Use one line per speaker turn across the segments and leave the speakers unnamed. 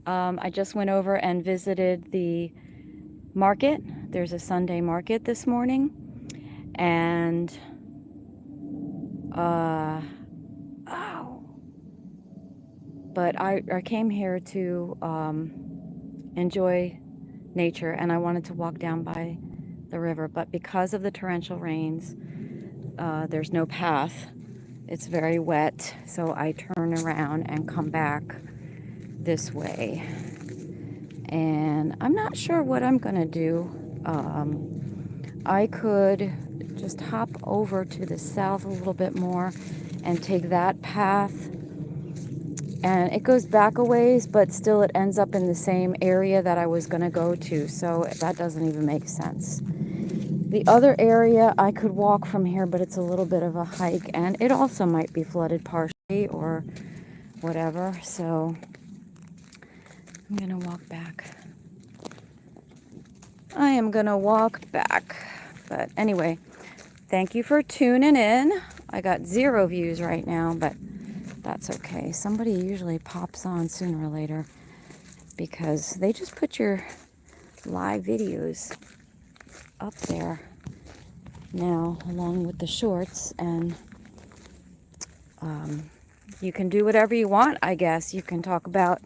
I just went over and visited the market. There's a Sunday market this morning, and oh, but I came here to enjoy nature, and I wanted to walk down by the river, but because of the torrential rains, there's no path. It's very wet, so I turn around and come back this way. And I'm not sure what I'm gonna do. I could just hop over to the south a little bit more and take that path, and it goes back a ways, but still it ends up in the same area that I was gonna go to, so that doesn't even make sense. The other area I could walk from here, but it's a little bit of a hike, and it also might be flooded partially or whatever, so I'm gonna walk back. I am gonna walk back. But anyway, thank you for tuning in. I got 0 views right now, but that's okay. Somebody usually pops on sooner or later because they just put your live videos up there now along with the shorts, and you can do whatever you want, I guess. You can talk about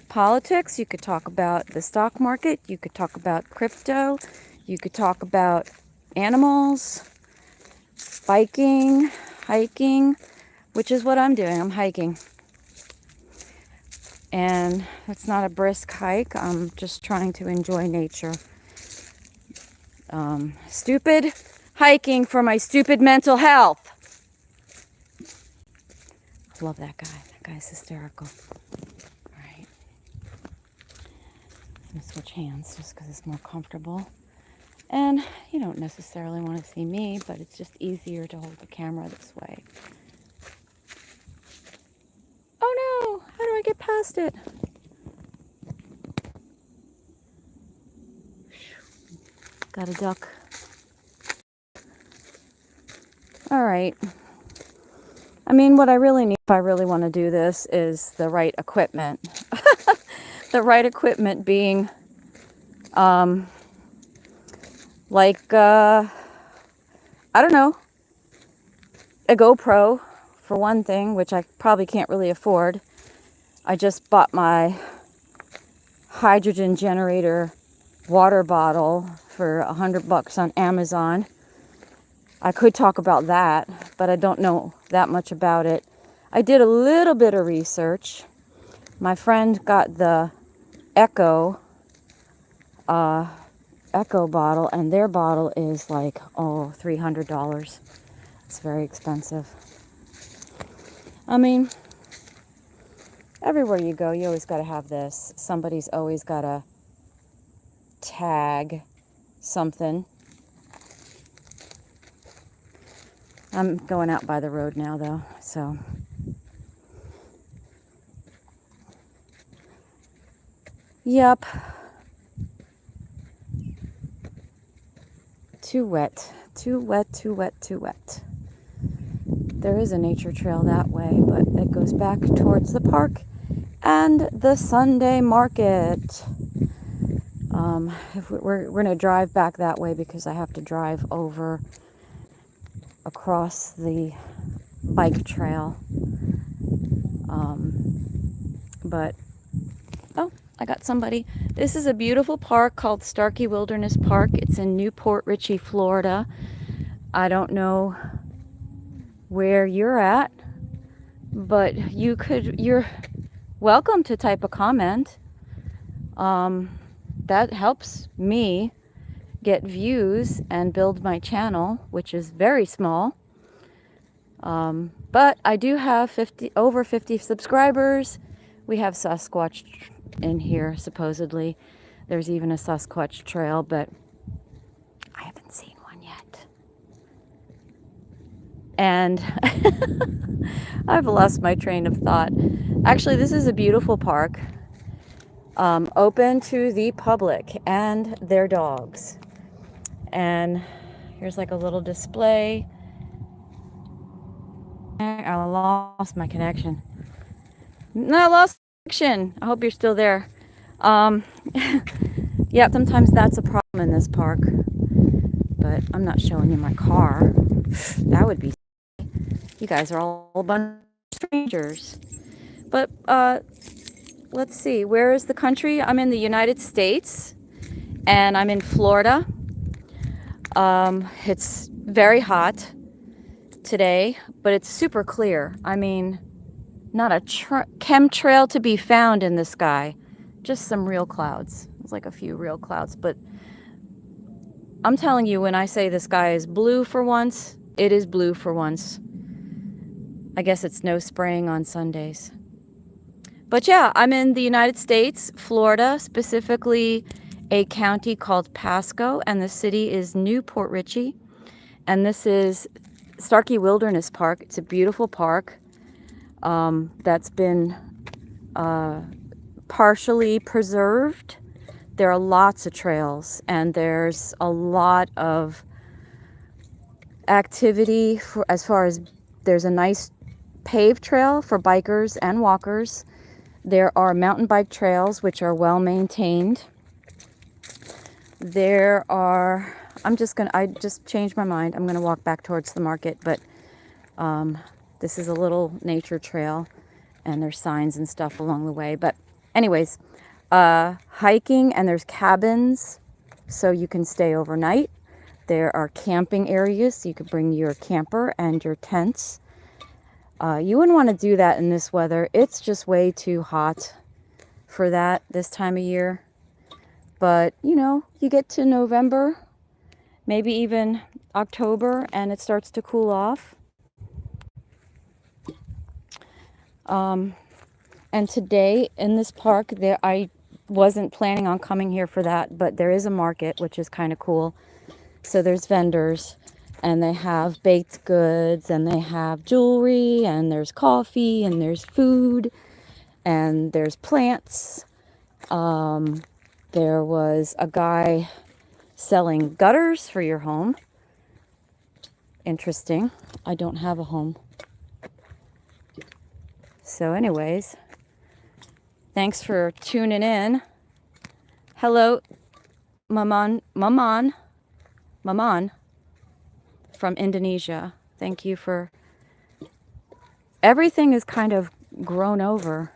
politics, you could talk about the stock market, you could talk about crypto, you could talk about animals, biking, hiking, which is what I'm doing. I'm hiking. And it's not a brisk hike. I'm just trying to enjoy nature. Stupid hiking for my stupid mental health. Love that guy. That guy's hysterical. All right. I'm going to switch hands just because it's more comfortable. And you don't necessarily want to see me, but it's just easier to hold the camera this way. Oh no! How do I get past it? Got a duck. All right. I mean, what I really need, if I really want to do this, is the right equipment. The right equipment being, I don't know, a GoPro, for one thing, which I probably can't really afford. I just bought my hydrogen generator water bottle for $100 on Amazon. I could talk about that, but I don't know that much about it. I did a little bit of research. My friend got the Echo bottle, and their bottle is like, $300. It's very expensive. I mean, everywhere you go, you always got to have this. Somebody's always got to tag something. I'm going out by the road now, though, so. Yep. Too wet. Too wet, too wet, too wet. There is a nature trail that way, but it goes back towards the park and the Sunday market. If we're going to drive back that way because I have to drive over across the bike trail. But, I got somebody. This is a beautiful park called Starkey Wilderness Park. It's in Newport, Richey, Florida. I don't know where you're at, but you're welcome to type a comment. That helps me get views and build my channel, which is very small. But I do have over 50 subscribers. We have Sasquatch in here, supposedly. There's even a Sasquatch trail, but I haven't seen one yet. And I've lost my train of thought. Actually, this is a beautiful park, open to the public and their dogs. And here's like a little display. I lost my connection. No, I lost connection. I hope you're still there. Um, yeah, sometimes that's a problem in this park, but I'm not showing you my car. That would be, you guys are all a bunch of strangers. But let's see, where is the country? I'm in the United States, and I'm in Florida. It's very hot today, but it's super clear. I mean, not a chemtrail to be found in the sky, just some real clouds. It's like a few real clouds, but I'm telling you, when I say the sky is blue for once, it is blue for once. I guess it's no spraying on Sundays. But yeah, I'm in the United States, Florida, specifically a county called Pasco, and the city is Newport Richey. And this is Starkey Wilderness Park. It's a beautiful park that's been partially preserved. There are lots of trails, and there's a lot of activity for, as far as there's a nice paved trail for bikers and walkers. There are mountain bike trails, which are well maintained. There are, I just changed my mind. I'm gonna walk back towards the market, but this is a little nature trail, and there's signs and stuff along the way. But anyways, hiking, and there's cabins so you can stay overnight. There are camping areas, so you could bring your camper and your tents. You wouldn't want to do that in this weather. It's just way too hot for that this time of year. But, you know, you get to November, maybe even October, and it starts to cool off. And today in this park, I wasn't planning on coming here for that, but there is a market, which is kind of cool. So there's vendors, and they have baked goods, and they have jewelry, and there's coffee, and there's food, and there's plants. There was a guy selling gutters for your home. Interesting. I don't have a home. So anyways, thanks for tuning in. Hello, Maman from Indonesia. Thank you for... Everything is kind of grown over.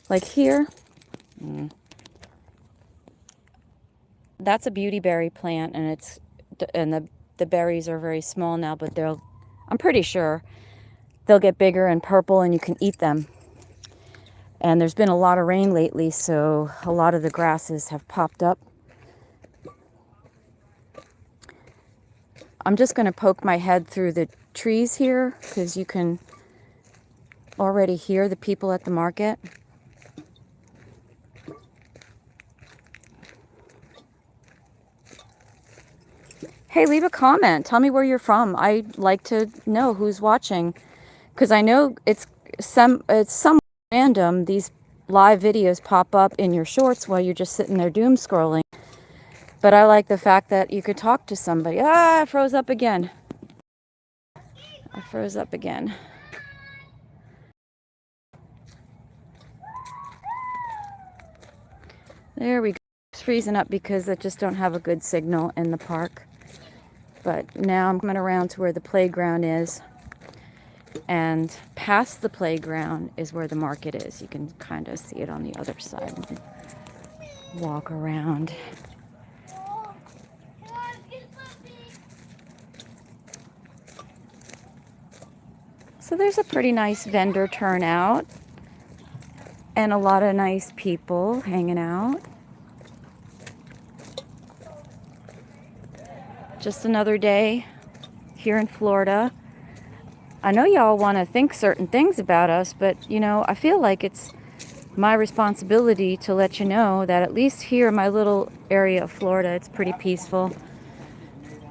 Like here, that's a beautyberry plant, and the berries are very small now, but I'm pretty sure they'll get bigger and purple, and you can eat them. And there's been a lot of rain lately, so a lot of the grasses have popped up. I'm just going to poke my head through the trees here, because you can already hear the people at the market. Hey, leave a comment. Tell me where you're from. I'd like to know who's watching, because I know it's somewhat random. These live videos pop up in your shorts while you're just sitting there doom scrolling. But I like the fact that you could talk to somebody. I froze up again. There we go. It's freezing up because I just don't have a good signal in the park. But now I'm coming around to where the playground is. And past the playground is where the market is. You can kind of see it on the other side. Walk around. So there's a pretty nice vendor turnout. And a lot of nice people hanging out. Just another day here in Florida. I know y'all want to think certain things about us, but, you know, I feel like it's my responsibility to let you know that at least here in my little area of Florida, it's pretty peaceful.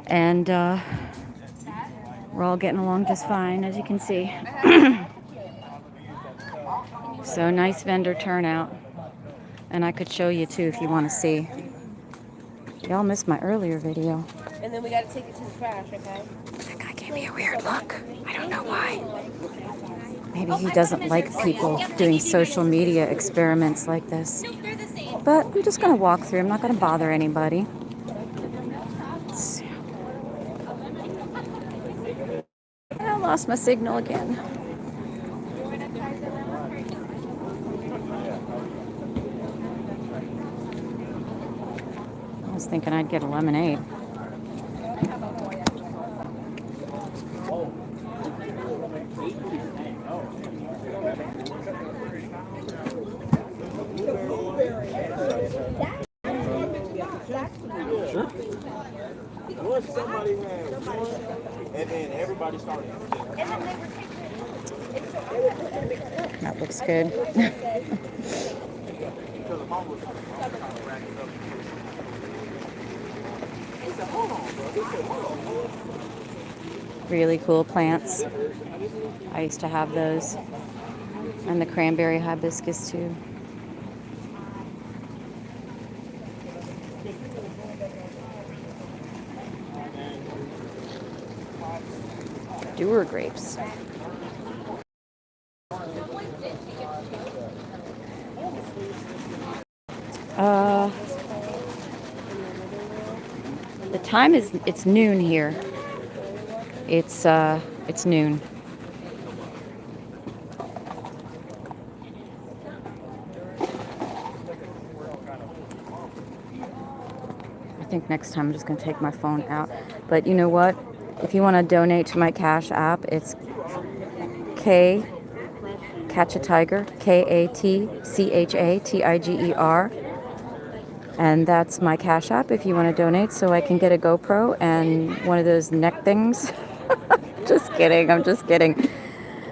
And we're all getting along just fine, as you can see. So nice vendor turnout. And I could show you too if you want to see. Y'all missed my earlier video.
And then we got to take it to the trash, okay?
That guy gave me a weird look. I don't know why. Maybe he doesn't like people doing social media experiments like this. But I'm just going to walk through. I'm not going to bother anybody. I lost my signal again. I was thinking I'd get a lemonade.
Somebody had one, and then everybody started.
That looks good. Really cool plants. I used to have those. And the cranberry hibiscus too. Doer grapes. The time is, it's noon here. It's noon. I think next time I'm just going to take my phone out. But you know what? If you want to donate to my Cash App, it's Catch a Tiger, KATCHATIGER. And that's my Cash App if you want to donate so I can get a GoPro and one of those neck things. Just kidding, I'm just kidding.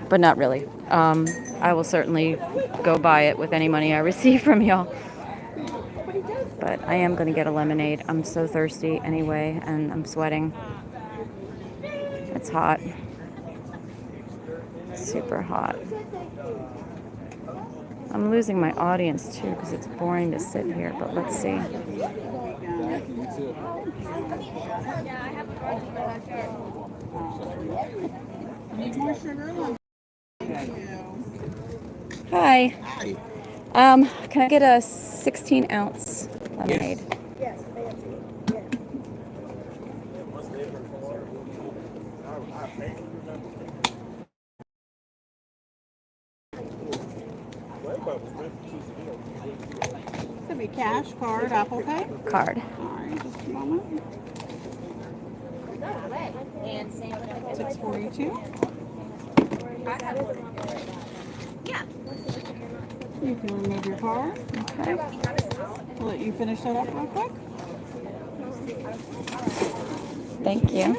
But not really. I will certainly go buy it with any money I receive from y'all. But I am going to get a lemonade. I'm so thirsty anyway, and I'm sweating. It's hot. Super hot. I'm losing my audience too because it's boring to sit here, but let's see. Hi. Can I get a 16-ounce lemonade? Yes.
Could be cash, card, Apple Pay.
Card.
All right, just a moment. 642.
Yeah.
You can remove your card.
Okay.
We'll let you finish that up real quick.
Thank you.
Yeah,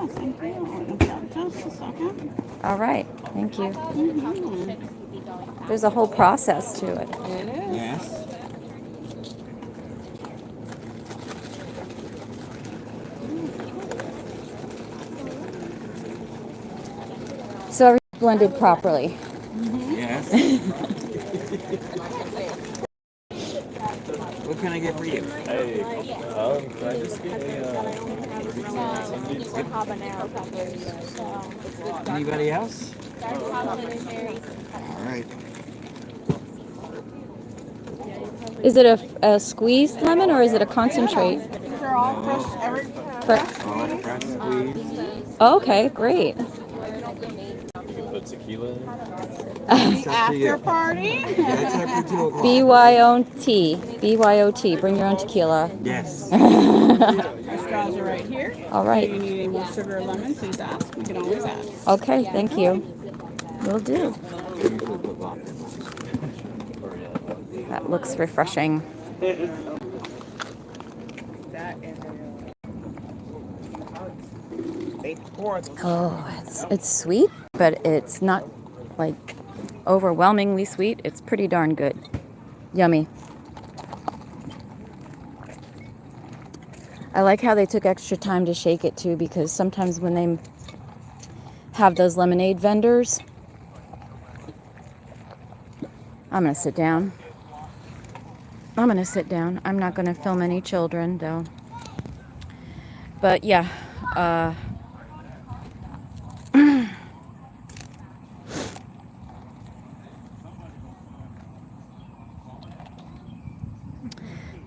thank you. It'll be out just a second.
All right. Thank you.
Mm-hmm.
There's a whole process to it.
It is.
Yes.
So everything's blended properly.
Yes. What can I get for you?
Hey, can I just get
Habanero peppers.
Anybody else? All right.
Is it a squeezed lemon or is it a concentrate?
These are all fresh,
Fresh squeeze.
Oh, okay, great.
put tequila in?
after party.
That's after 2 o'clock.
BYOT. BYOT. Bring your own tequila.
Yes.
Our straws are right here.
All right.
If you need any more sugar or lemon, please ask. We can always add.
Okay, thank you. Will do. That looks refreshing. Oh, it's sweet, but it's not like overwhelmingly sweet. It's pretty darn good. Yummy. I like how they took extra time to shake it too, because sometimes when they have those lemonade vendors, I'm gonna sit down. I'm gonna sit down. I'm not gonna film any children though. But yeah,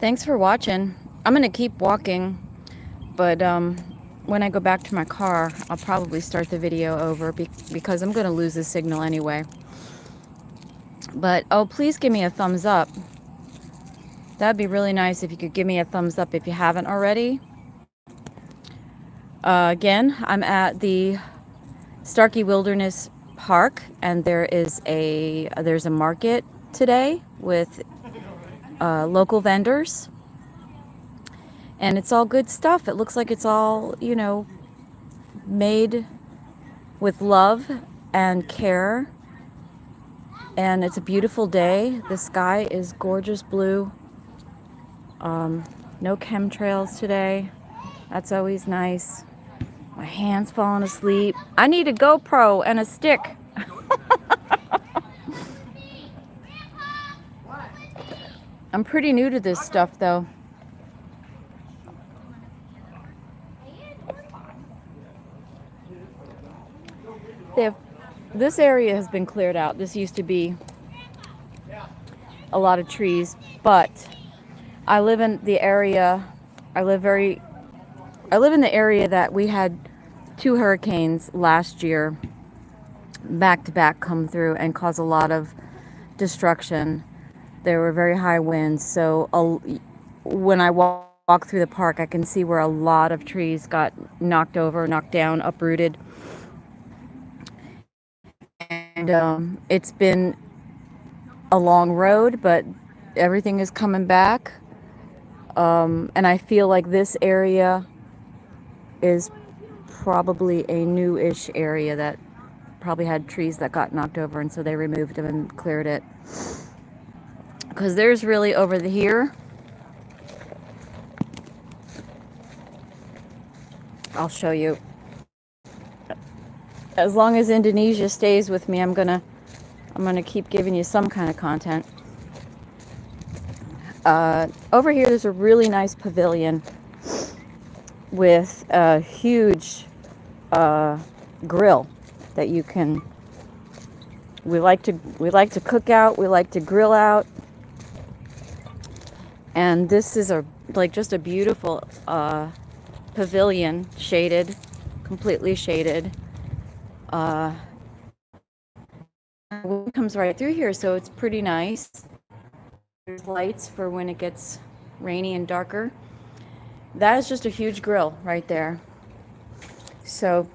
Thanks for watching. I'm gonna keep walking, but when I go back to my car, I'll probably start the video over because I'm gonna lose the signal anyway. But oh, please give me a thumbs up. That'd be really nice if you could give me a thumbs up if you haven't already. Again, I'm at the Starkey Wilderness Park, and there's a market today with local vendors, and it's all good stuff. It looks like it's all, you know, made with love and care, and it's a beautiful day. The sky is gorgeous blue. No chemtrails today. That's always nice. My hand's falling asleep. I need a GoPro and a stick. I'm pretty new to this stuff though. This area has been cleared out. This used to be a lot of trees, but I live in the area. I live in the area that we had 2 hurricanes last year back to back come through and cause a lot of destruction. There were very high winds, so when I walk through the park, I can see where a lot of trees got knocked over, knocked down, uprooted. And it's been a long road, but everything is coming back. And I feel like this area is probably a new-ish area that probably had trees that got knocked over, and so they removed them and cleared it. Because there's really over here. I'll show you. As long as Indonesia stays with me, I'm gonna keep giving you some kind of content. Over here, there's a really nice pavilion with a huge grill that you can. We like to cook out. We like to grill out. And this is just a beautiful pavilion, shaded, completely shaded. Wind comes right through here, so it's pretty nice. There's lights for when it gets rainy and darker. That is just a huge grill right there. So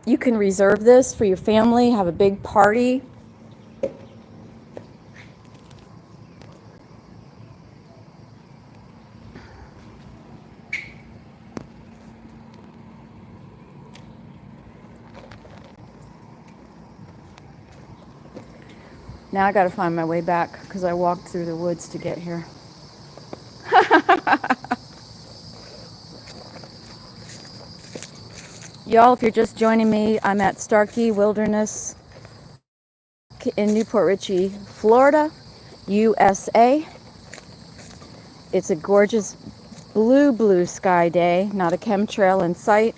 you can reserve this for your family, have a big party. Now I gotta find my way back because I walked through the woods to get here. Y'all, if you're just joining me, I'm at Starkey Wilderness in Newport Richey, Florida, USA. It's a gorgeous blue sky day, not a chemtrail in sight.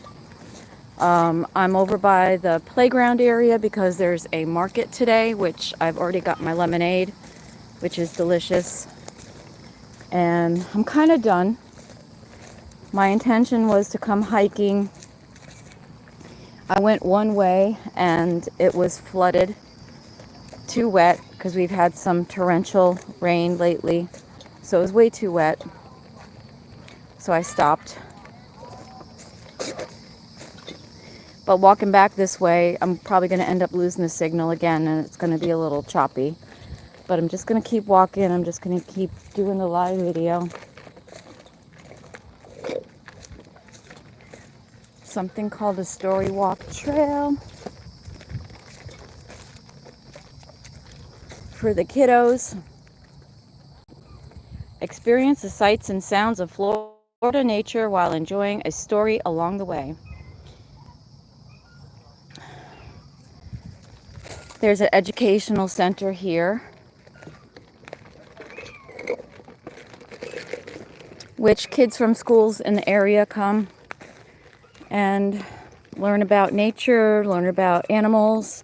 I'm over by the playground area because there's a market today, which I've already got my lemonade, which is delicious. And I'm kind of done. My intention was to come hiking. I went one way and it was flooded, too wet, because we've had some torrential rain lately. So it was way too wet. So I stopped. But walking back this way, I'm probably going to end up losing the signal again, and it's going to be a little choppy. But I'm just going to keep walking. I'm just going to keep doing the live video. Something called a story walk trail for the kiddos. Experience the sights and sounds of Florida nature while enjoying a story along the way. There's an educational center here, which kids from schools in the area come and learn about nature, learn about animals,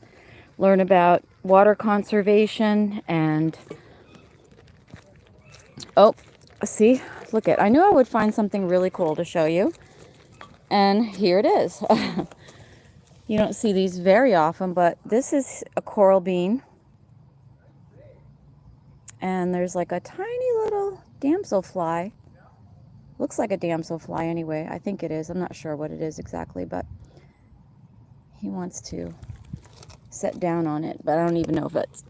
learn about water conservation, and oh, See, look at, I knew I would find something really cool to show you. And here it is. You don't see these very often, but this is a coral bean. And there's like a tiny little damselfly. Looks like a damselfly anyway. I think it is. I'm not sure what it is exactly, but he wants to set down on it. But I don't even know if it's...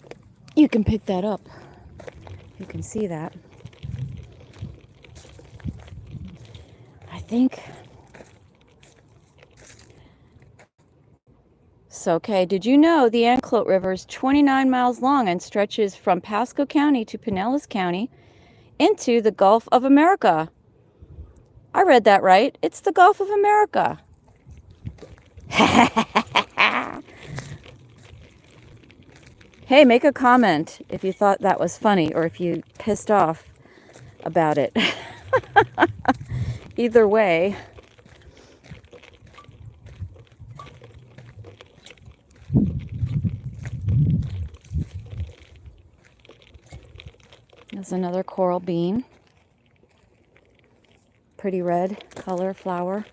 You can pick that up. You can see that. I think... So, okay, did you know the Anclote River is 29 miles long and stretches from Pasco County to Pinellas County into the Gulf of America? I read that right. It's the Gulf of America. Hey, make a comment if you thought that was funny or if you pissed off about it. Either way. There's another coral bean. Pretty red color flower.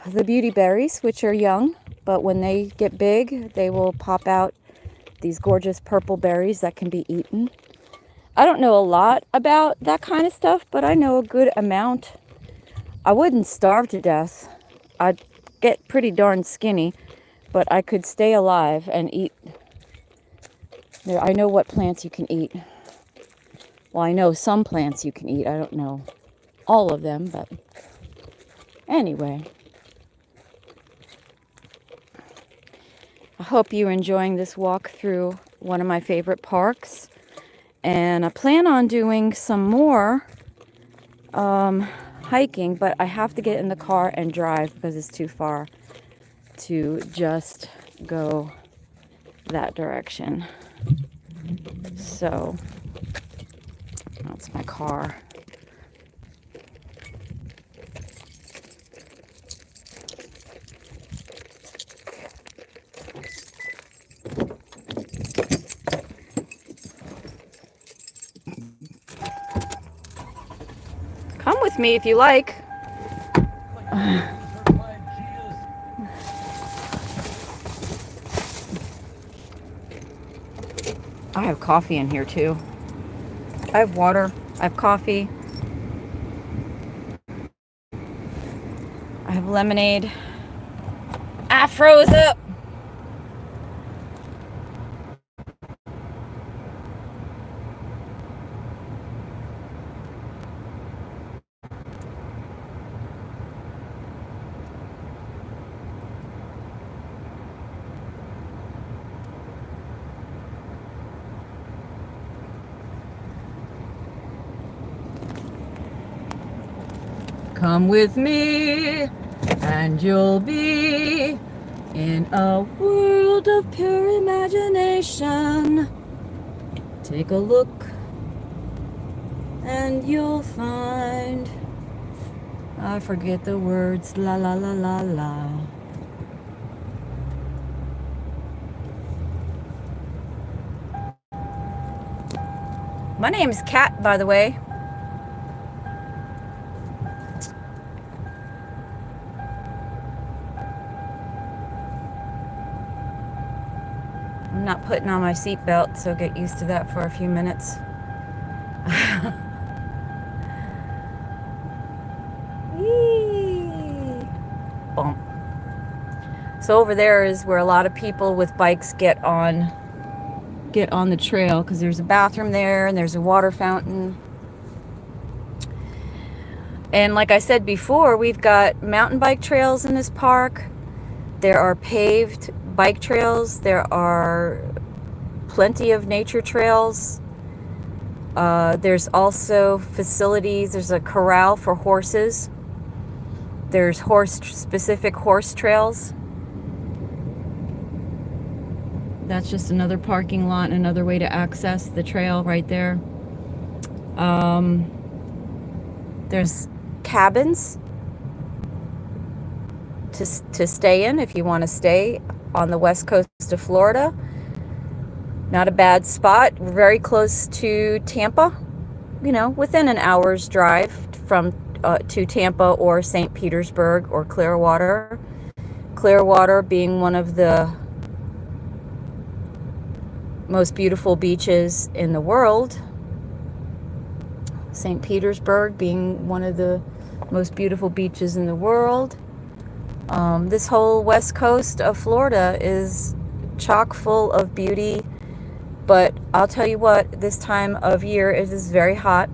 The beauty berries, which are young, but when they get big, they will pop out these gorgeous purple berries that can be eaten. I don't know a lot about that kind of stuff, but I know a good amount. I wouldn't starve to death. I'd get pretty darn skinny, but I could stay alive and eat. I know what plants you can eat. Well, I know some plants you can eat. I don't know all of them, but anyway. I hope you're enjoying this walk through one of my favorite parks. And I plan on doing some more hiking, but I have to get in the car and drive because it's too far to just go that direction. So... That's my car. Come with me if you like. I have coffee in here too. I have water, I have coffee, I have lemonade. I froze up. Come with me, and you'll be in a world of pure imagination. Take a look, and you'll find. I forget the words. La la la la la. My name is Kat, by the way. I'm not putting on my seatbelt, so get used to that for a few minutes. Bump. So over there is where a lot of people with bikes get on the trail, because there's a bathroom there and there's a water fountain. And like I said before, we've got mountain bike trails in this park. There are paved bike trails. There are plenty of nature trails. There's also facilities. There's a corral for horses. There's specific horse trails. That's just another parking lot, another way to access the trail right there. There's cabins to stay in if you want to stay on the west coast of Florida. Not a bad spot. We're very close to Tampa, you know, within an hour's drive from to Tampa or St. Petersburg or Clearwater. Clearwater being one of the most beautiful beaches in the world. St. Petersburg being one of the most beautiful beaches in the world. This whole west coast of Florida is chock full of beauty, but I'll tell you what, this time of year it is very hot.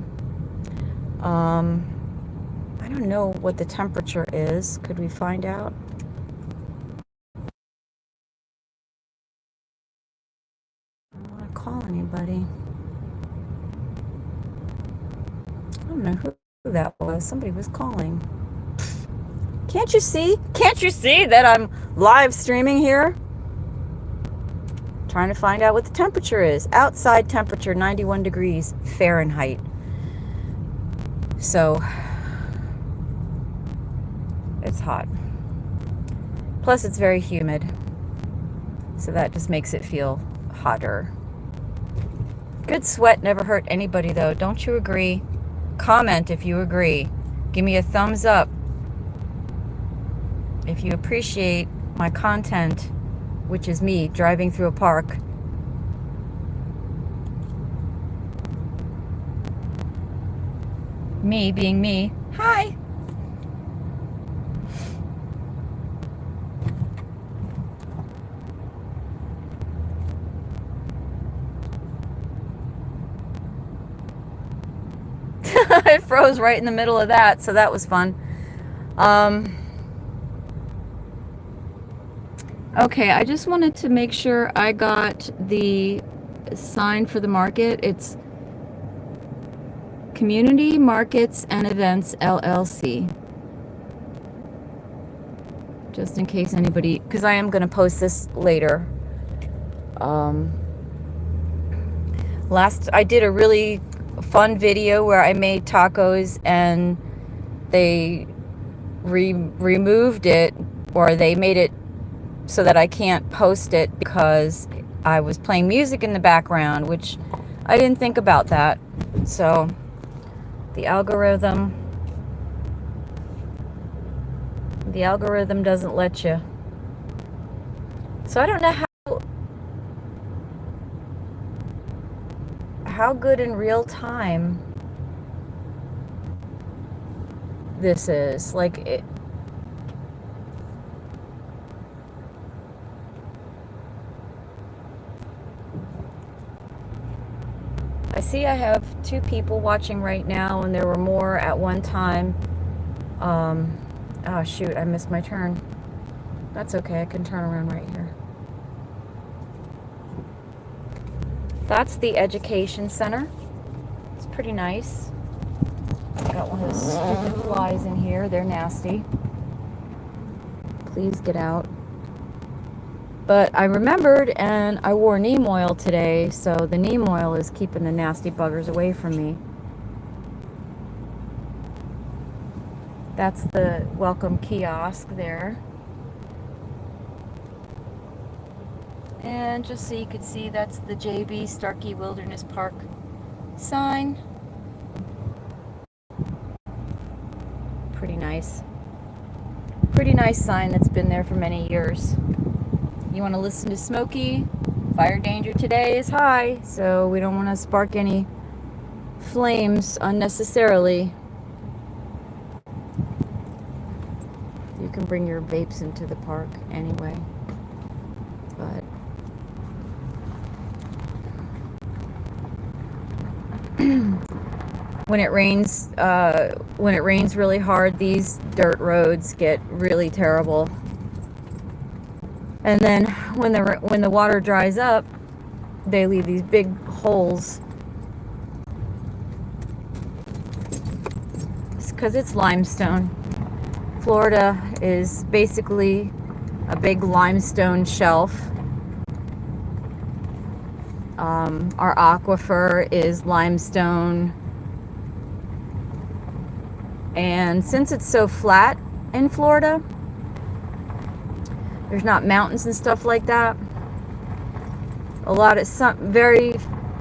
I don't know what the temperature is. Could we find out? I don't want to call anybody. I don't know who that was. Somebody was calling. Can't you see? Can't you see that I'm live streaming here? Trying to find out what the temperature is. Outside temperature 91 degrees Fahrenheit. So it's hot. Plus it's very humid. So that just makes it feel hotter. Good sweat never hurt anybody though. Don't you agree? Comment if you agree. Give me a thumbs up if you appreciate my content, which is me driving through a park. Me being me. Hi. It froze right in the middle of that, so that was fun. Okay, I just wanted to make sure I got the sign for the market. It's Community Markets and Events LLC. Just in case anybody, because I am going to post this later. I did a really fun video where I made tacos and they removed it, or they made it so that I can't post it because I was playing music in the background, which I didn't think about that. So the algorithm doesn't let you. So I don't know how good in real time this is. Like it, I see I have 2 people watching right now, and there were more at one time. Oh shoot, I missed my turn. That's okay, I can turn around right here. That's the education center. It's pretty nice. Got one of those stupid flies in here. They're nasty. Please get out. But I remembered, and I wore neem oil today, so the neem oil is keeping the nasty buggers away from me. That's the welcome kiosk there. And just so you could see, that's the JB Starkey Wilderness Park sign. Pretty nice. Pretty nice sign that's been there for many years. You want to listen to Smokey? Fire danger today is high, so we don't want to spark any flames unnecessarily. You can bring your vapes into the park anyway. But when it rains really hard, these dirt roads get really terrible. And then when the water dries up, they leave these big holes. It's because it's limestone. Florida is basically a big limestone shelf. Our aquifer is limestone. And since it's so flat in Florida, there's not mountains and stuff like that. A lot of very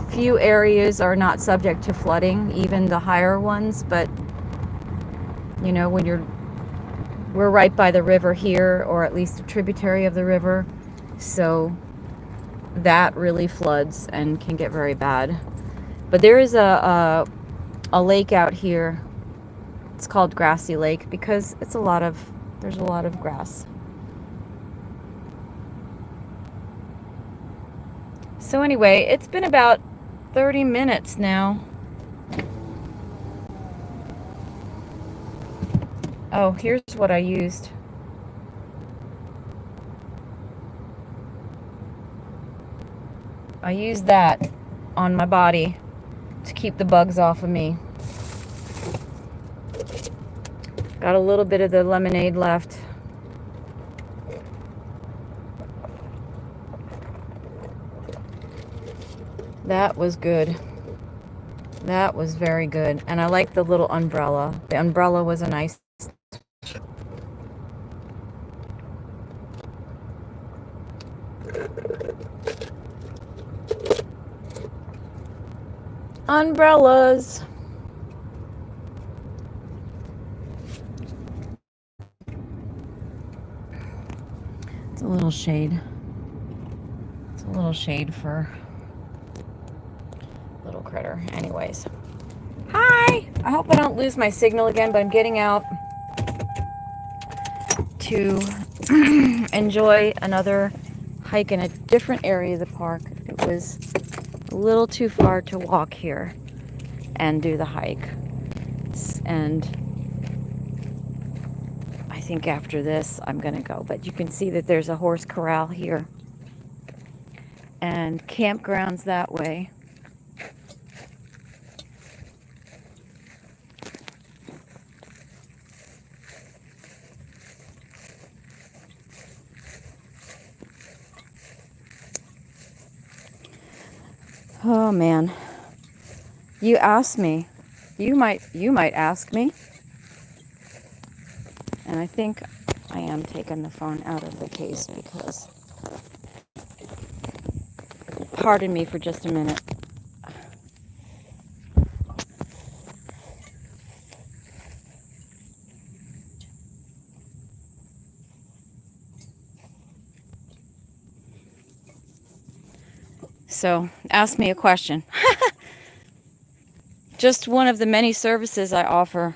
few areas are not subject to flooding, even the higher ones, but you know, when we're right by the river here, or at least a tributary of the river, so that really floods and can get very bad. But there is a lake out here. It's called Grassy Lake because there's a lot of grass. So anyway, it's been about 30 minutes now. Oh, here's what I used. I used that on my body to keep the bugs off of me. Got a little bit of the lemonade left. That was good. That was very good. And I like the little umbrella. The umbrella was a nice. Umbrellas. It's a little shade. It's a little shade for little critter. Anyways. Hi! I hope I don't lose my signal again, but I'm getting out to enjoy another hike in a different area of the park. It was a little too far to walk here and do the hike. And I think after this I'm gonna go. But you can see that there's a horse corral here and campgrounds that way. Oh man, you asked me. You might ask me. And I think I am taking the phone out of the case because, pardon me for just a minute. So, ask me a question. Just one of the many services I offer.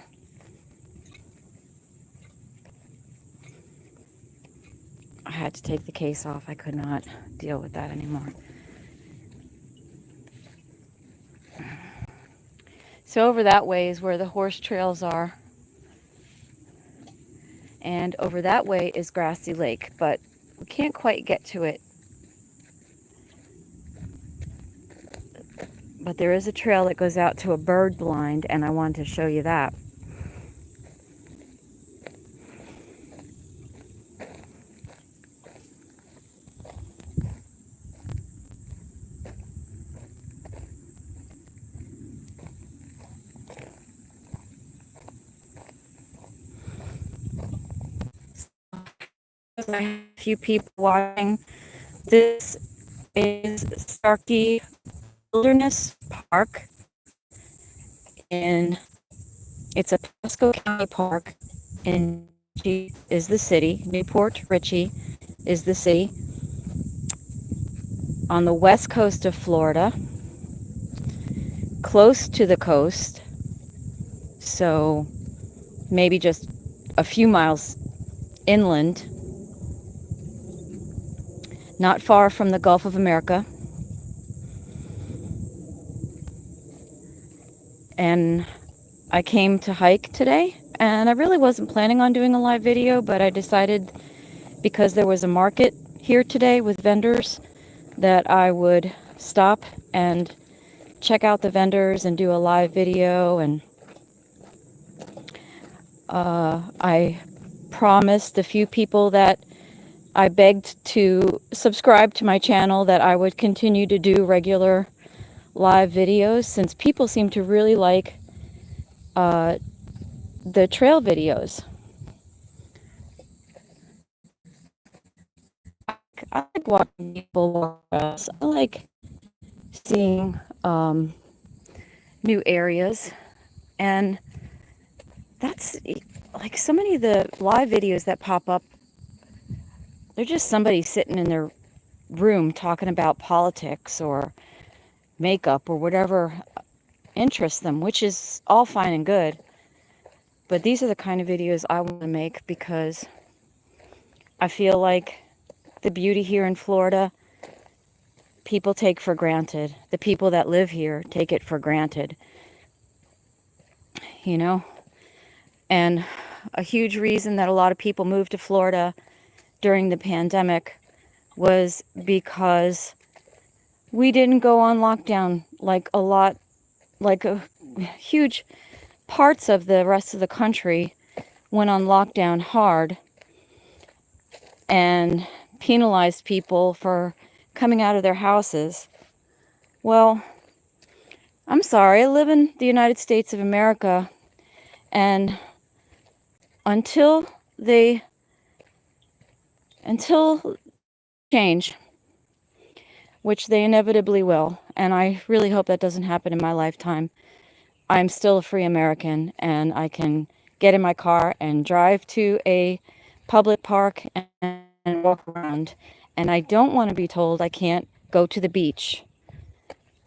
I had to take the case off. I could not deal with that anymore. So over that way is where the horse trails are. And over that way is Grassy Lake, but we can't quite get to it. But there is a trail that goes out to a bird blind, and I wanted to show you that. I have a few people watching. This is Starkey Wilderness Park. It's a Pasco County park. And Richey is the city. Newport Richey is the city. On the west coast of Florida. Close to the coast. So maybe just a few miles inland. Not far from the Gulf of America. And I came to hike today, and I really wasn't planning on doing a live video, but I decided because there was a market here today with vendors that I would stop and check out the vendors and do a live video. And I promised a few people that I begged to subscribe to my channel that I would continue to do regular live videos, since people seem to really like the trail videos. I like watching people walk trails. I like seeing new areas. And that's like so many of the live videos that pop up, they're just somebody sitting in their room talking about politics or makeup or whatever interests them, which is all fine and good. But these are the kind of videos I want to make because I feel like the beauty here in Florida, people take for granted. The people that live here take it for granted, you know? And a huge reason that a lot of people moved to Florida during the pandemic was because we didn't go on lockdown like huge parts of the rest of the country went on lockdown hard and penalized people for coming out of their houses. Well, I'm sorry, I live in the United States of America, and until change, which they inevitably will, and I really hope that doesn't happen in my lifetime, I'm still a free American, and I can get in my car and drive to a public park and walk around. And I don't want to be told I can't go to the beach.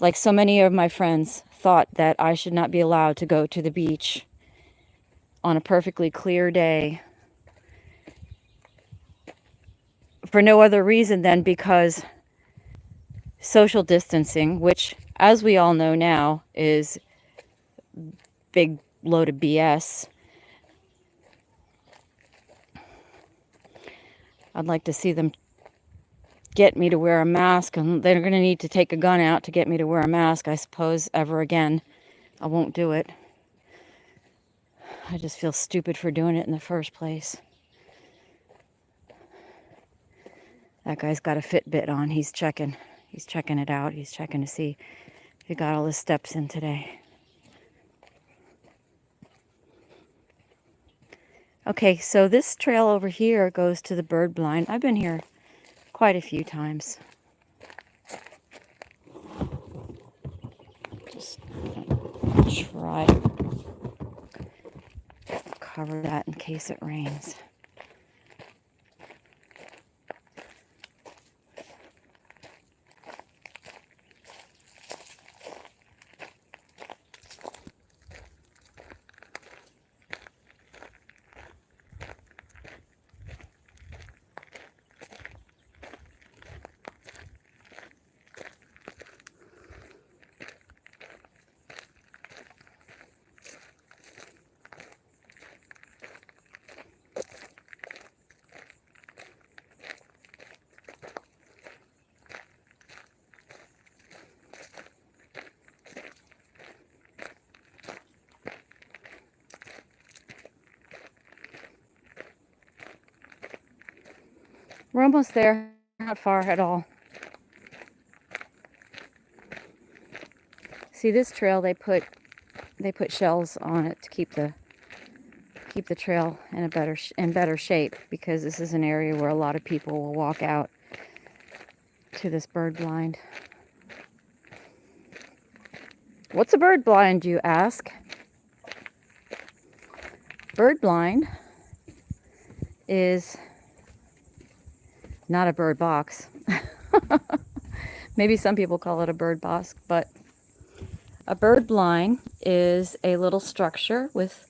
Like so many of my friends thought that I should not be allowed to go to the beach on a perfectly clear day for no other reason than because social distancing, which, as we all know now, is big load of BS. I'd like to see them get me to wear a mask, and they're going to need to take a gun out to get me to wear a mask, I suppose, ever again. I won't do it. I just feel stupid for doing it in the first place. That guy's got a Fitbit on. He's checking it out. He's checking to see if he got all his steps in today. Okay, so this trail over here goes to the bird blind. I've been here quite a few times. Just try to cover that in case it rains. We're almost there, not far at all. See, this trail, they put shells on it to keep the trail in better shape, because this is an area where a lot of people will walk out to this bird blind. What's a bird blind, you ask? Bird blind is not a bird box. Maybe some people call it a bird box, but a bird blind is a little structure with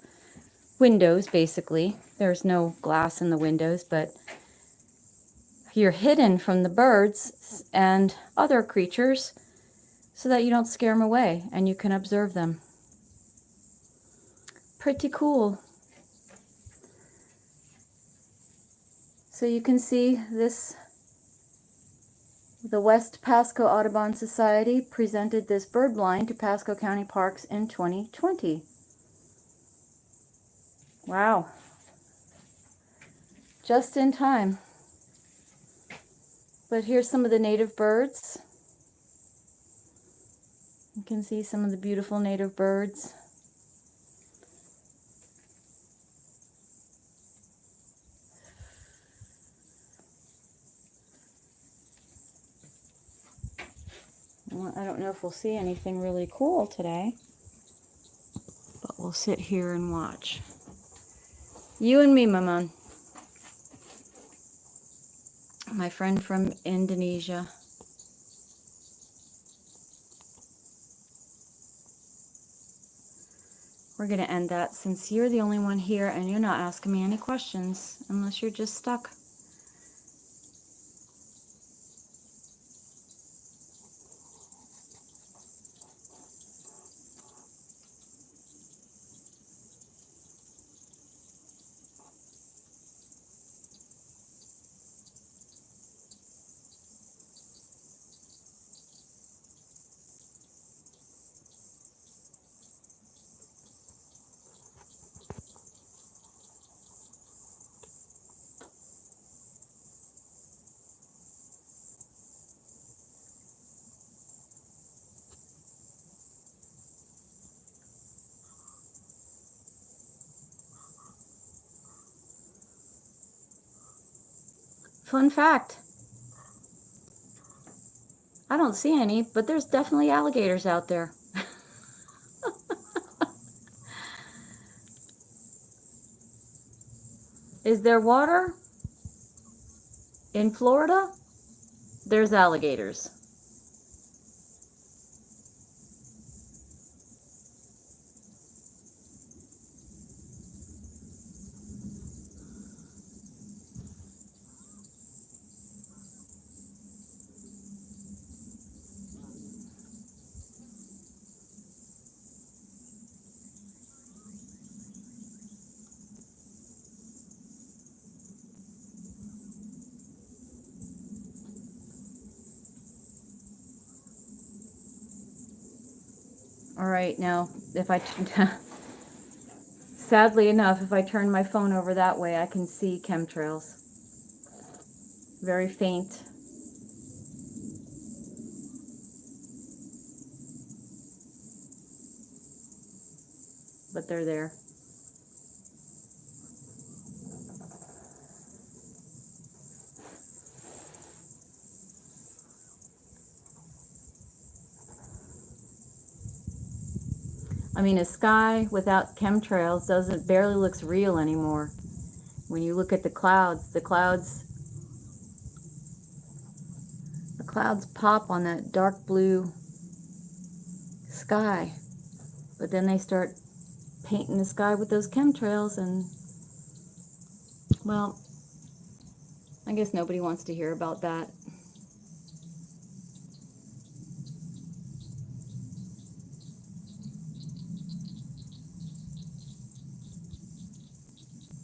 windows, basically. There's no glass in the windows, but you're hidden from the birds and other creatures so that you don't scare them away and you can observe them. Pretty cool. So you can see this, the West Pasco Audubon Society presented this bird blind to Pasco County Parks in 2020. Wow. Just in time. But here's some of the native birds. You can see some of the beautiful native birds. I don't know if we'll see anything really cool today, but we'll sit here and watch. You and me, Maman. My friend from Indonesia. We're going to end that since you're the only one here and you're not asking me any questions unless you're just stuck. Fun fact, I don't see any, but there's definitely alligators out there. Is there water? In Florida, there's alligators. All right, now, if I, sadly enough, if I turn my phone over that way, I can see chemtrails. Very faint. But they're there. I mean, a sky without chemtrails barely looks real anymore. When you look at the clouds pop on that dark blue sky. But then they start painting the sky with those chemtrails and, well, I guess nobody wants to hear about that.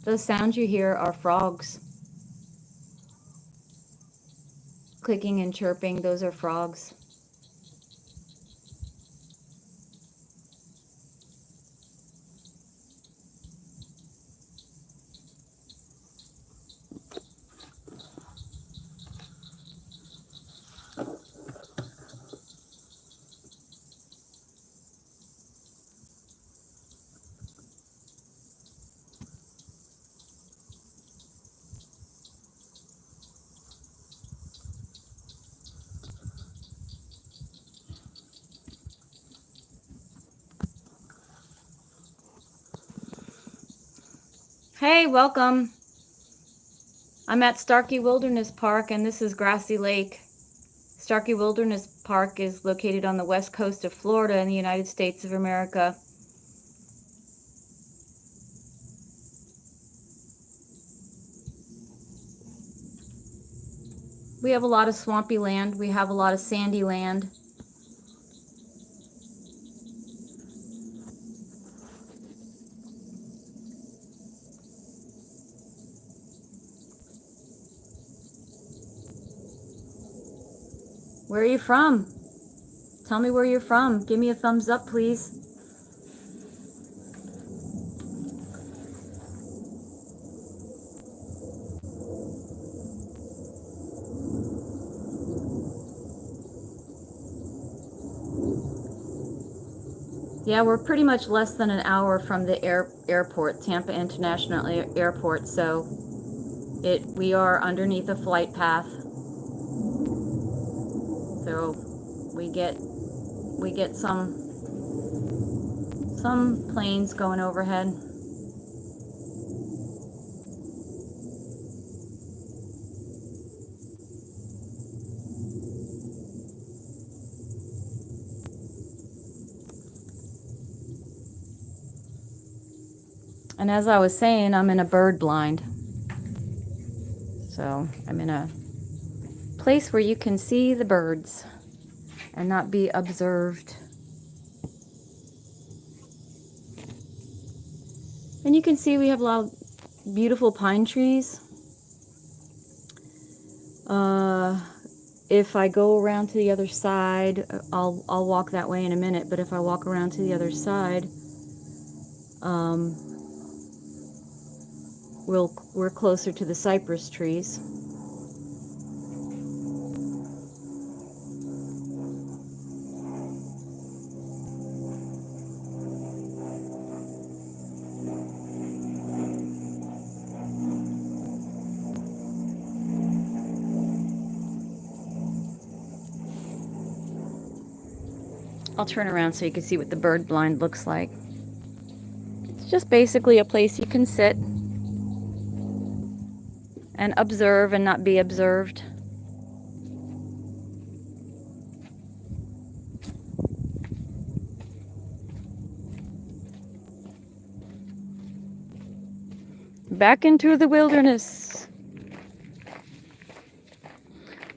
Those sounds you hear are frogs. Clicking and chirping, those are frogs. Hey, welcome. I'm at Starkey Wilderness Park and this is Grassy Lake. Starkey Wilderness Park is located on the west coast of Florida in the United States of America. We have a lot of swampy land. We have a lot of sandy land. Where are you from? Tell me where you're from. Give me a thumbs up, please. Yeah, we're pretty much less than an hour from the airport, Tampa International Airport, so we are underneath a flight path. So we get we get some planes going overhead. And as I was saying, I'm in a bird blind. So I'm in a place where you can see the birds and not be observed. And you can see we have a lot of beautiful pine trees. If I go around to the other side, I'll walk that way in a minute, but if I walk around to the other side, we're closer to the cypress trees. I'll turn around so you can see what the bird blind looks like. It's just basically a place you can sit and observe and not be observed. Back into the wilderness.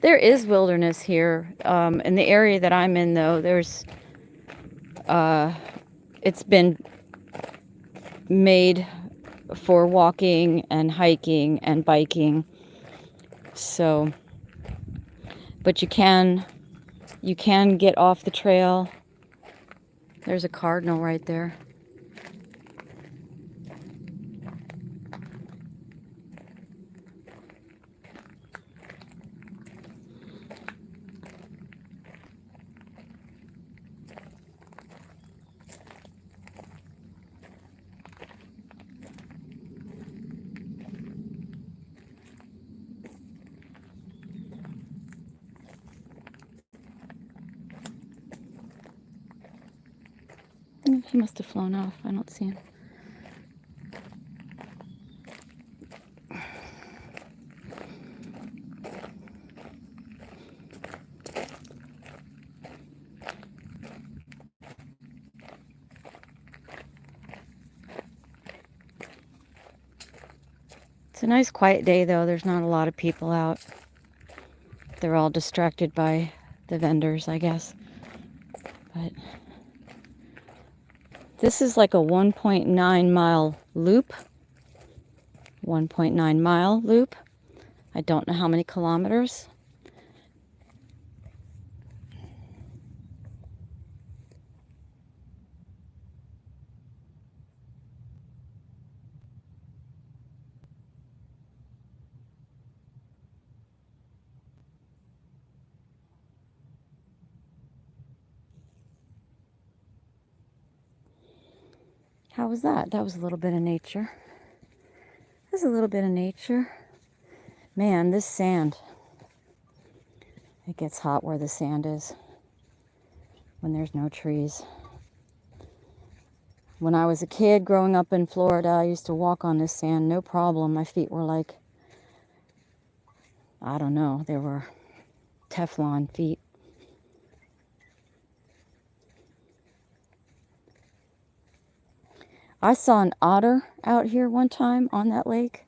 There is wilderness here. In the area that I'm in, though, it's been made for walking and hiking and biking. So, but you can get off the trail. There's a cardinal right there. He must have flown off. I don't see him. It's a nice quiet day, though. There's not a lot of people out. They're all distracted by the vendors, I guess. But this is like a 1.9 mile loop. 1.9 mile loop. I don't know how many kilometers. How was that? That was a little bit of nature. There's a little bit of nature. Man, this sand. It gets hot where the sand is when there's no trees. When I was a kid growing up in Florida, I used to walk on this sand, no problem. My feet were like, I don't know, they were Teflon feet. I saw an otter out here one time on that lake.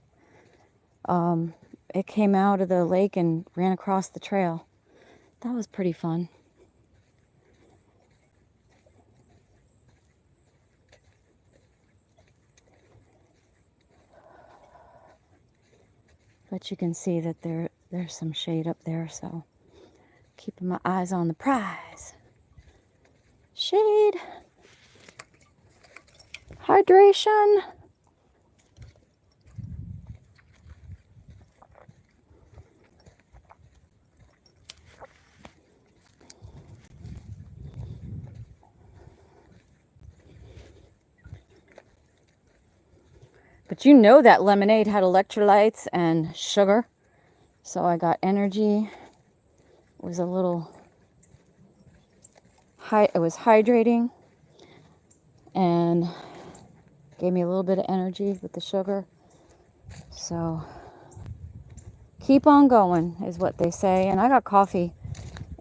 It came out of the lake and ran across the trail. That was pretty fun. But you can see that there's some shade up there, so keeping my eyes on the prize. Shade. Hydration. But you know that lemonade had electrolytes and sugar. So I got energy. It was a little it was hydrating and gave me a little bit of energy with the sugar. So keep on going is what they say. And I got coffee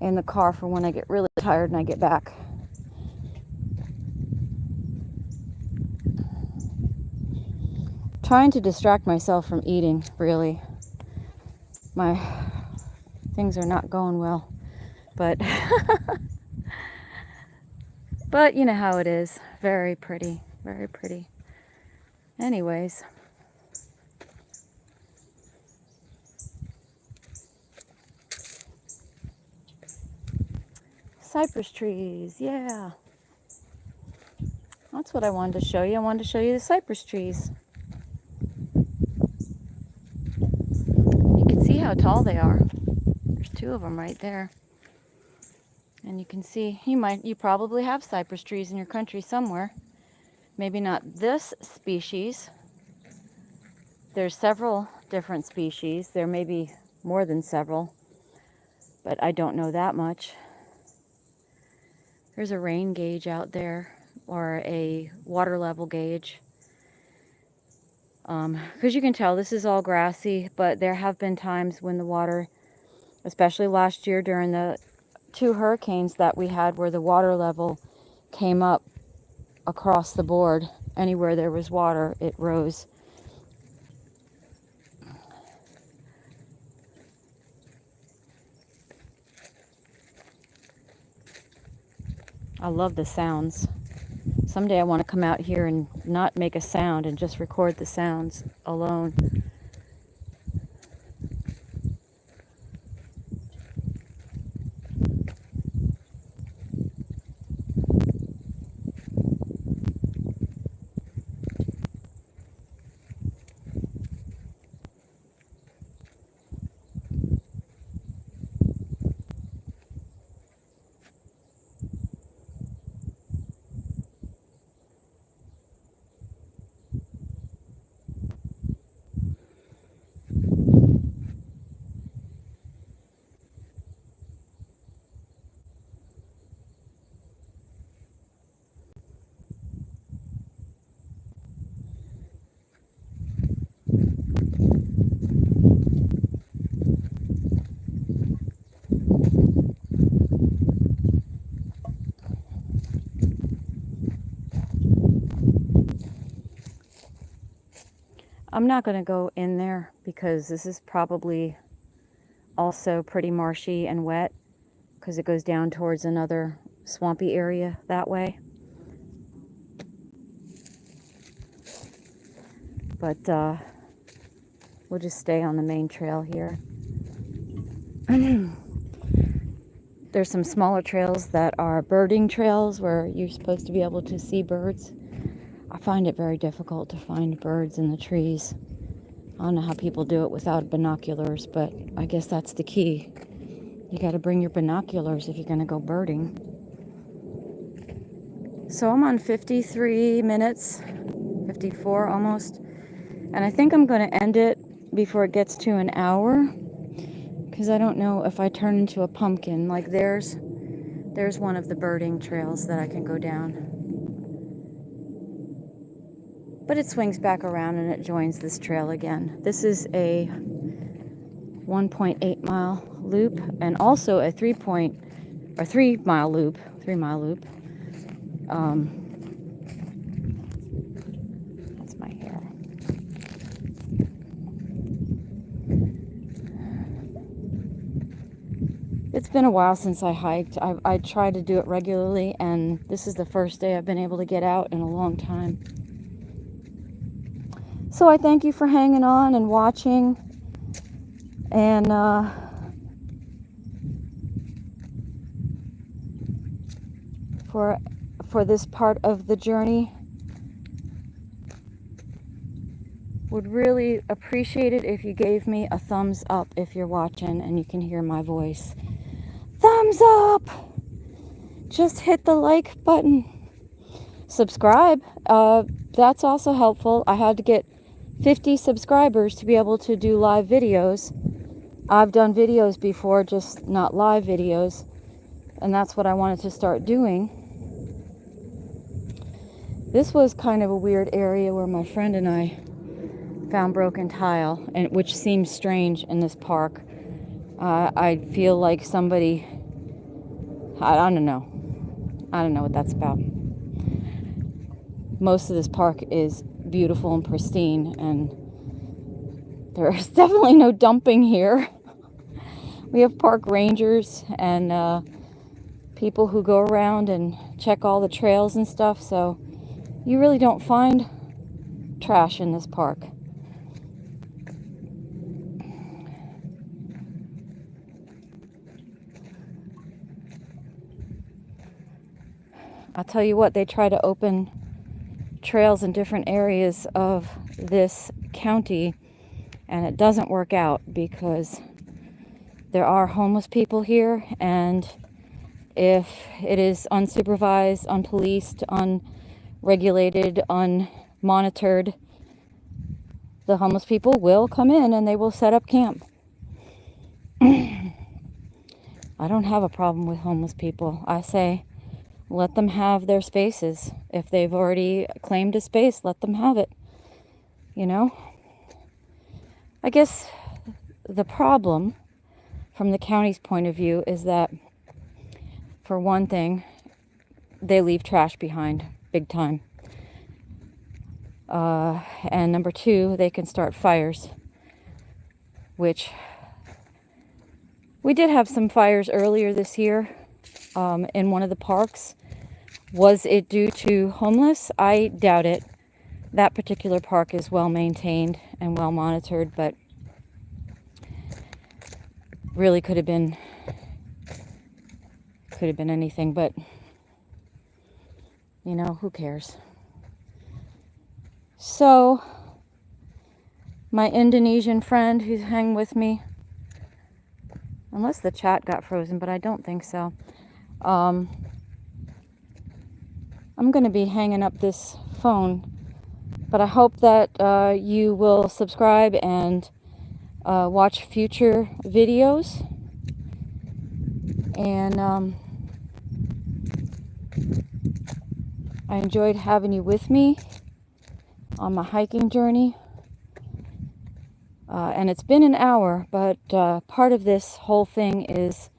in the car for when I get really tired and I get back. Trying to distract myself from eating, really. My things are not going well, but but you know how it is. Very pretty, very pretty. Anyways, cypress trees, yeah. That's what I wanted to show you. I wanted to show you the cypress trees. You can see how tall they are. There's two of them right there. And you can see, you probably have cypress trees in your country somewhere. Maybe not this species. There's several different species. There may be more than several, but I don't know that much. There's a rain gauge out there, or a water level gauge. Because you can tell this is all grassy, but there have been times when the water, especially last year during the 2 hurricanes that we had, where the water level came up across the board. Anywhere there was water, it rose. I love the sounds. Someday I want to come out here and not make a sound and just record the sounds alone. I'm not going to go in there because this is probably also pretty marshy and wet, because it goes down towards another swampy area that way. But we'll just stay on the main trail here. There's some smaller trails that are birding trails where you're supposed to be able to see birds. I find it very difficult to find birds in the trees. I don't know how people do it without binoculars, but I guess that's the key. You got to bring your binoculars if you're going to go birding. So I'm on 53 minutes, 54 almost. And I think I'm going to end it before it gets to an hour, because I don't know if I turn into a pumpkin. Like there's one of the birding trails that I can go down. But it swings back around and it joins this trail again. This is a 1.8 mile loop and also a 3 mile loop. That's my hair. It's been a while since I hiked. I try to do it regularly, and this is the first day I've been able to get out in a long time. So I thank you for hanging on and watching, and for this part of the journey. Would really appreciate it if you gave me a thumbs up if you're watching and you can hear my voice. Thumbs up! Just hit the like button. Subscribe. That's also helpful. I had to get 50 subscribers to be able to do live videos. I've done videos before, just not live videos. And that's what I wanted to start doing. This was kind of a weird area where my friend and I found broken tile, and which seems strange in this park. I feel like somebody, I don't know. I don't know what that's about. Most of this park is beautiful and pristine, and there's definitely no dumping here. We have park rangers and people who go around and check all the trails and stuff, so you really don't find trash in this park. I'll tell you what, they try to open trails in different areas of this county, and it doesn't work out because there are homeless people here, and if it is unsupervised, unpoliced, unregulated, unmonitored, the homeless people will come in and they will set up camp. I don't have a problem with homeless people. I say, let them have their spaces. If they've already claimed a space, let them have it. You know? I guess the problem from the county's point of view is that, for one thing, they leave trash behind big time. And number two, they can start fires, which we did have some fires earlier this year in one of the parks. Was it due to homeless? I doubt it. That particular park is well maintained and well monitored, but really could have been anything, but you know, who cares? So my Indonesian friend who's hanging with me, unless the chat got frozen, but I don't think so, I'm going to be hanging up this phone, but I hope that you will subscribe and watch future videos. And I enjoyed having you with me on my hiking journey. And it's been an hour, but part of this whole thing is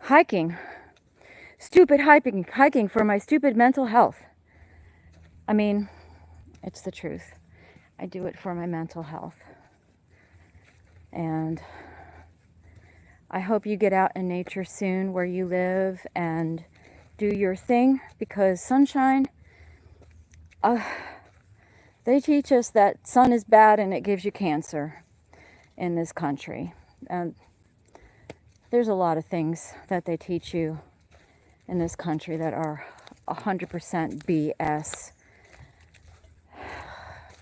hiking. Stupid hiking for my stupid mental health. I mean, it's the truth. I do it for my mental health. And I hope you get out in nature soon where you live and do your thing, because sunshine, they teach us that sun is bad and it gives you cancer in this country. And there's a lot of things that they teach you in this country that are 100% BS.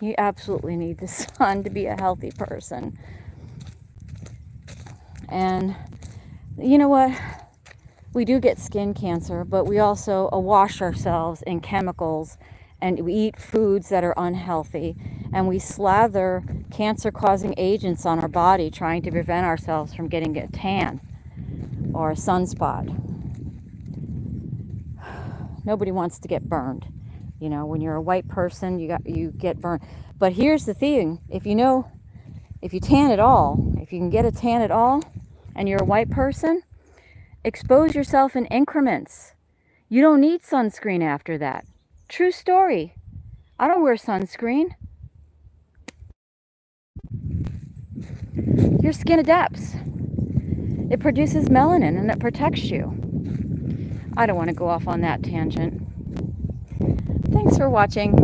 You absolutely need the sun to be a healthy person. And you know what? We do get skin cancer, but we also awash ourselves in chemicals, and we eat foods that are unhealthy, and we slather cancer-causing agents on our body trying to prevent ourselves from getting a tan or a sunspot. Nobody wants to get burned. You know, when you're a white person, you get burned. But here's the thing: if you tan at all, if you can get a tan at all, and you're a white person, expose yourself in increments. You don't need sunscreen after that. True story. I don't wear sunscreen. Your skin adapts. It produces melanin and it protects you. I don't want to go off on that tangent. Thanks for watching.